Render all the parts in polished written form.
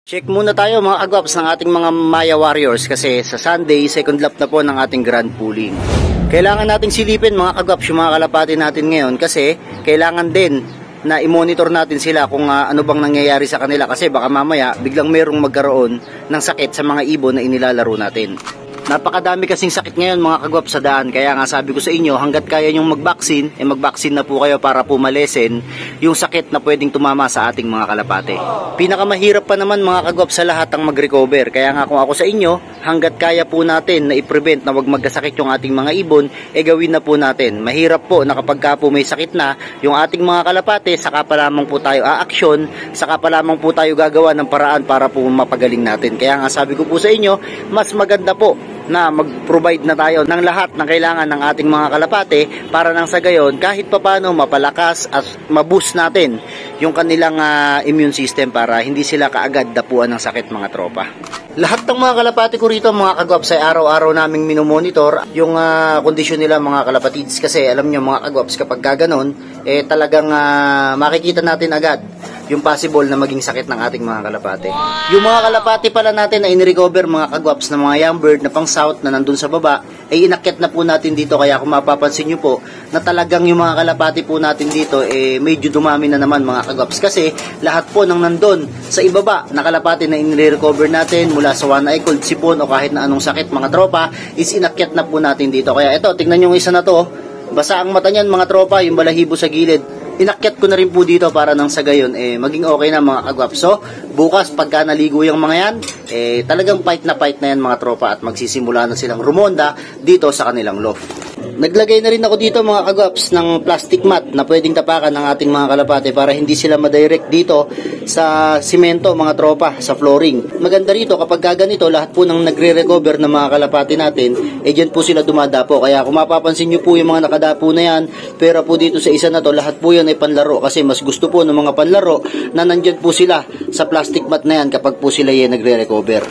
Check muna tayo mga kagwaps ng ating mga Maya Warriors kasi sa Sunday, second lap na po ng ating grand pooling. Kailangan nating silipin mga kagwaps yung mga kalapati natin ngayon kasi kailangan din na i-monitor natin sila kung ano bang nangyayari sa kanila kasi baka mamaya biglang merong magkaroon ng sakit sa mga ibon na inilalaro natin. Napakadami kasing sakit ngayon mga kagwaps sa daan, kaya nga sabi ko sa inyo hanggat kaya nyong mag-vaccine, mag-vaccine na po kayo para po malesen yung sakit na pwedeng tumama sa ating mga kalapate. Pinakamahirap pa naman mga kagwaps sa lahat ang mag-recover, kaya nga kung ako sa inyo, hanggat kaya po natin na i-prevent na wag magkasakit yung ating mga ibon, gawin na po natin. Mahirap po na kapag ka po may sakit na yung ating mga kalapate, saka pa lamang po tayo aaksyon, saka pa lamang po tayo gagawa ng paraan para po mapagaling natin. Kaya nga sabi ko po sa inyo, mas maganda po na mag-provide na tayo ng lahat ng kailangan ng ating mga kalapate para nang sa gayon kahit papano mapalakas at maboost natin yung kanilang immune system para hindi sila kaagad dapuan ng sakit mga tropa. Lahat ng mga kalapate ko rito mga kagwaps ay araw-araw naming minomonitor yung kondisyon nila mga kalapatids kasi alam nyo mga kagwaps kapag gaganon talagang makikita natin agad yung possible na maging sakit ng ating mga kalapate. Yung mga kalapate pala natin na in-recover mga kagwaps na mga young bird na pang south na nandun sa baba ay inakyat na po natin dito, kaya kung mapapansin nyo po na talagang yung mga kalapate po natin dito medyo dumami na naman mga kagwaps kasi lahat po ng nandun sa ibaba na kalapate na in-recover natin mula sa one eye cold, sipon o kahit na anong sakit mga tropa is inakyat na po natin dito. Kaya ito, tingnan nyo yung isa na to, basa ang mata niyan mga tropa, yung balahibo sa gilid. Inakyat ko na rin po dito para nang sa gayon maging okay na mga kagwaps. So bukas pagka naligo yung mga yan talagang fight na yan mga tropa at magsisimula na silang rumonda dito sa kanilang loft. Naglagay na rin ako dito mga kagwaps ng plastic mat na pwedeng tapakan ng ating mga kalapate para hindi sila madirect dito sa simento mga tropa, sa flooring. Maganda rito kapag ganito lahat po ng nagre-recover ng mga kalapate natin dyan po sila dumadapo. Kaya kung mapapansin nyo po yung mga nakadapo na yan, pero po dito sa isa na to lahat po yan ay panlaro kasi mas gusto po ng mga panlaro na nandyan po sila sa plastic mat na yan kapag po sila yan nagre-recover.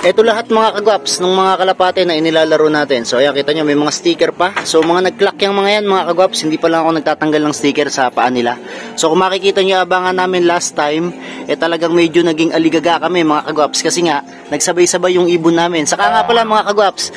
Ito lahat mga kagwaps ng mga kalapate na inilalaro natin. So ayan, kita nyo may mga sticker pa. So mga nag-clock yung mga yan mga kagwaps, hindi pa lang ako nagtatanggal ng sticker sa paa nila. So kung makikita nyo abangan namin last time, talagang medyo naging aligaga kami mga kagwaps kasi nga nagsabay-sabay yung ibon namin. Saka nga pala mga kagwaps,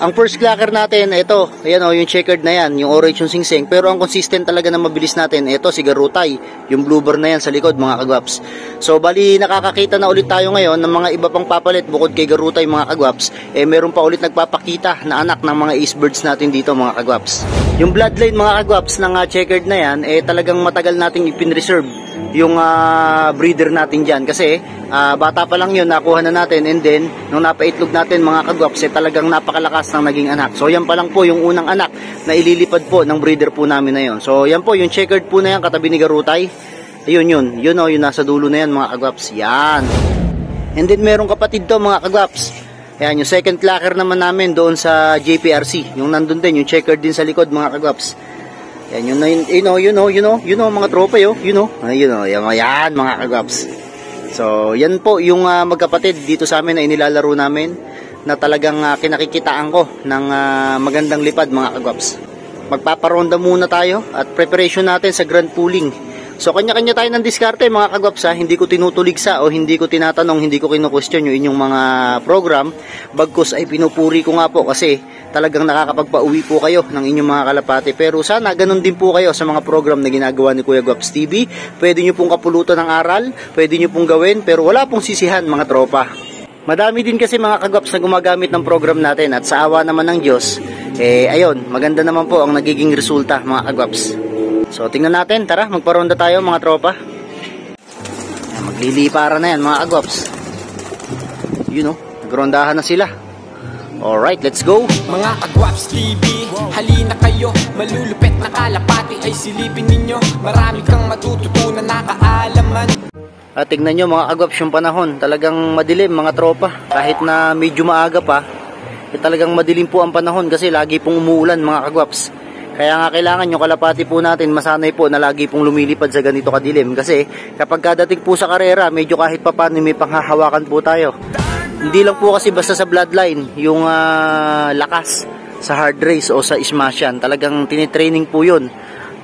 ang first clacker natin, ito, ayan o, yung checkered na yan, yung orange yung singsing. Pero ang consistent talaga na mabilis natin, ito si Garutay, yung bluebird na yan sa likod mga kagwaps. So bali nakakakita na ulit tayo ngayon ng mga iba pang papalit bukod kay Garutay mga kagwaps. Meron pa ulit nagpapakita na anak ng mga ace birds natin dito mga kagwaps. Yung bloodline mga kagwaps ng checkered na yan, talagang matagal nating ipinreserve yung breeder natin dyan kasi bata pa lang yun nakuha na natin, and then nung napaitlog natin mga kagwaps talagang napakalakas ng naging anak. So yan pa lang po yung unang anak na ililipad po ng breeder po namin na yun. So yan po yung checkered po na yan katabi ni Garutay. Ayun yun o, yung nasa dulo na yan mga kagwaps. Yan. And then merong kapatid to mga kagwaps. Ayan, yung second clacker naman namin doon sa JPRC, yung nandun din, yung checkered din sa likod mga kagwaps. Yan, yun know, mga tropa yo, yan mga kagwaps. So, yan po yung magkapatid dito sa amin na inilalaro namin na talagang kinakikitaan ko ng magandang lipad mga kagwaps. Magpaparonda muna tayo at preparation natin sa grand pooling. So kanya-kanya tayo ng diskarte mga kagwaps hindi ko tinutuligsa o hindi ko tinatanong, hindi ko kino-question yung inyong mga program, bagkus ay pinupuri ko nga po kasi talagang nakakapagpauwi po kayo ng inyong mga kalapate. Pero sana ganun din po kayo sa mga program na ginagawa ni Kuya Gwaps TV. Pwede nyo pong kapulutan ng aral, pwede nyo pong gawin, pero wala pong sisihan mga tropa. Madami din kasi mga kagwaps na gumagamit ng program natin at sa awa naman ng Diyos, ayun, maganda naman po ang nagiging resulta mga kagwaps. So tingnan natin, tara magparonda tayo mga tropa. Maglilipara na yan mga kagwaps. Nagrondahan na sila. Alright, let's go. Mga kagwaps TV, halina kayo. Malulupet na kalapati ay silipin ninyo. Marami kang matututunan na kaalaman. At tingnan nyo mga kagwaps yung panahon, talagang madilim mga tropa. Kahit na medyo maaga pa, talagang madilim po ang panahon kasi lagi pong umuulan mga kagwaps. Kaya nga kailangan yung kalapati po natin masanay po na lagi pong lumilipad sa ganito kadilim. Kasi kapag kadating po sa karera, medyo kahit pa paano may panghahawakan po tayo. Hindi lang po kasi basta sa bloodline, yung lakas sa hard race o sa smash yan. Talagang tinitraining po yun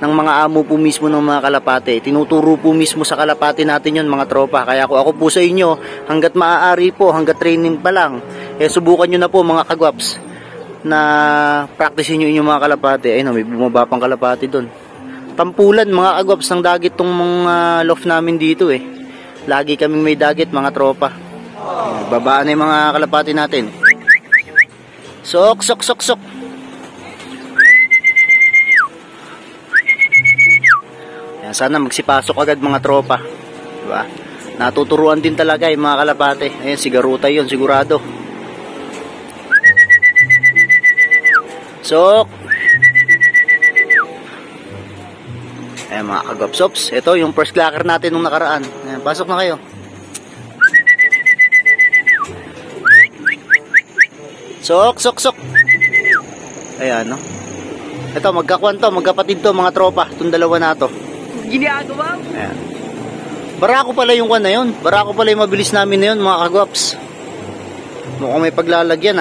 ng mga amo po mismo ng mga kalapate. Tinuturo po mismo sa kalapate natin yon mga tropa. Kaya ako po sa inyo, hanggat maaari po, hanggat training pa lang, subukan nyo na po mga kagwaps na practice nyo inyong mga kalapate. Ayun, may bumaba pang kalapate doon. Tampulan mga kagwaps ng dagit tong mga loft namin dito Lagi kaming may dagit mga tropa. Babaan na yung mga kalapate natin. Sok, sok, sok, sok. Yan, sana magsipasok agad mga tropa. Diba? Natuturuan din talaga yung mga kalapate. Ayan, sigaruta yun, sigurado. Sok. Ayan mga kagopsops. Ito yung first clacker natin nung nakaraan. Ayan, pasok na kayo. Sok, sok, sok. Ayan, no? Ito, magkakuan to, magkapatid to, mga tropa. Itong dalawa na to. Ginagawa? Ayan. Barako pala yung kwan na yun. Barako pala yung mabilis namin na yun, mga kagwaps. Mukhang may paglalagyan,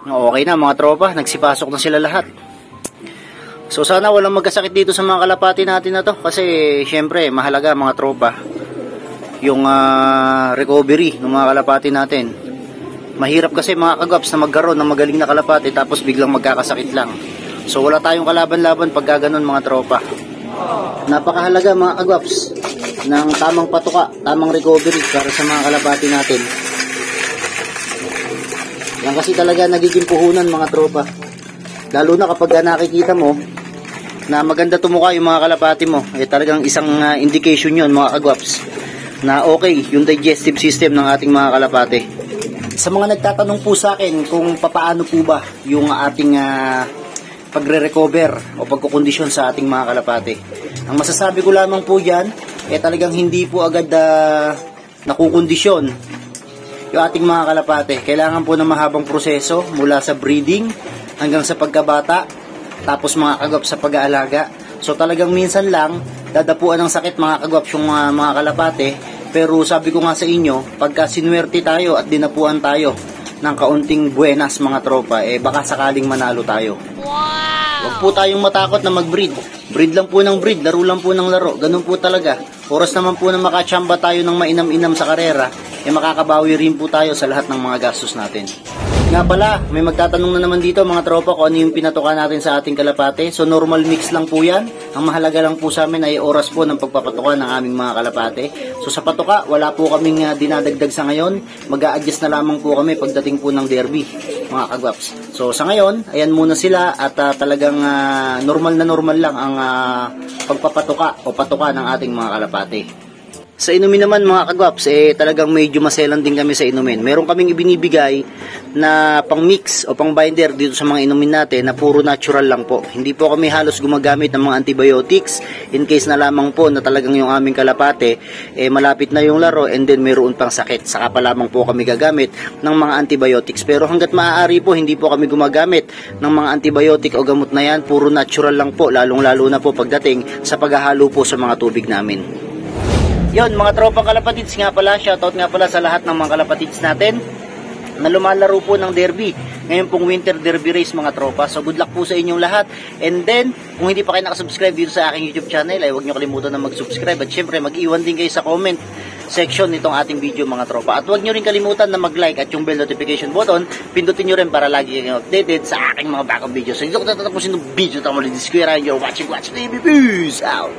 Okay na, mga tropa. Nagsipasok na sila lahat. So, sana walang magkasakit dito sa mga kalapati natin na to. Kasi, syempre, mahalaga, mga tropa, yung recovery ng mga kalapati natin. Mahirap kasi mga kagwaps na magkaroon ng magaling na kalapati tapos biglang magkakasakit lang. So wala tayong kalaban-laban pag gaganon mga tropa. Napakahalaga mga kagwaps ng tamang patuka, tamang recovery para sa mga kalapati natin. Yan kasi talaga nagiging puhunan mga tropa. Lalo na kapag nakikita mo na maganda tumuka yung mga kalapati mo, talagang isang indication yun mga kagwaps na okay yung digestive system ng ating mga kalapati. Sa mga nagtatanong po sa akin kung papaano po ba yung ating pagre-recover o pagkukondisyon sa ating mga kalapate. Ang masasabi ko lamang po dyan, talagang hindi po agad nakukondisyon yung ating mga kalapate. Kailangan po ng mahabang proseso mula sa breeding hanggang sa pagkabata, tapos mga kagwaps sa pag-aalaga. So talagang minsan lang, dadapuan ng sakit mga kagwaps yung mga kalapate. Pero sabi ko nga sa inyo, pagka sinuwerte tayo at dinapuan tayo ng kaunting buenas mga tropa, baka sakaling manalo tayo. Wow! Huwag po tayong matakot na mag-breed. Breed lang po ng breed, laro lang po ng laro. Ganun po talaga. Oras naman po na makachamba tayo ng mainam-inam sa karera, makakabawi rin po tayo sa lahat ng mga gastos natin. Nga pala, may magtatanong na naman dito mga tropa kung ano yung pinatuka natin sa ating kalapate. So normal mix lang po yan. Ang mahalaga lang po sa amin ay oras po ng pagpapatuka ng aming mga kalapate. So sa patuka, wala po kaming dinadagdag sa ngayon. Mag-a-adjust na lamang po kami pagdating po ng derby, mga kagwaps. So sa ngayon, ayan muna sila at talagang normal lang ang pagpapatuka o patuka ng ating mga kalapate. Sa inumin naman mga kagwaps, talagang medyo maselan din kami sa inumin. Meron kaming ibinibigay na pang mix o pang binder dito sa mga inumin natin na puro natural lang po. Hindi po kami halos gumagamit ng mga antibiotics in case na lamang po na talagang yung aming kalapate malapit na yung laro and then mayroon pang sakit. Saka pa lamang po kami gagamit ng mga antibiotics. Pero hanggat maaari po, hindi po kami gumagamit ng mga antibiotic o gamot na yan. Puro natural lang po, lalong-lalo na po pagdating sa paghahalo po sa mga tubig namin. Yon mga tropang kalapatids nga pala, shoutout nga pala sa lahat ng mga kalapatids natin na lumalaro po ng derby. Ngayon pong winter derby race mga tropa. So good luck po sa inyong lahat. And then, kung hindi pa kayo nakasubscribe dito sa aking YouTube channel, ay huwag nyo kalimutan na mag-subscribe. At syempre, mag-iwan din kayo sa comment section nitong ating video mga tropa. At huwag nyo rin kalimutan na mag-like at yung bell notification button, pindutin nyo rin para lagi kayong updated sa aking mga bagong videos. So dito ko tatapusin ng video. Tama ulit, this is Kuya Ryan, you're watching Watch TV. Peace out!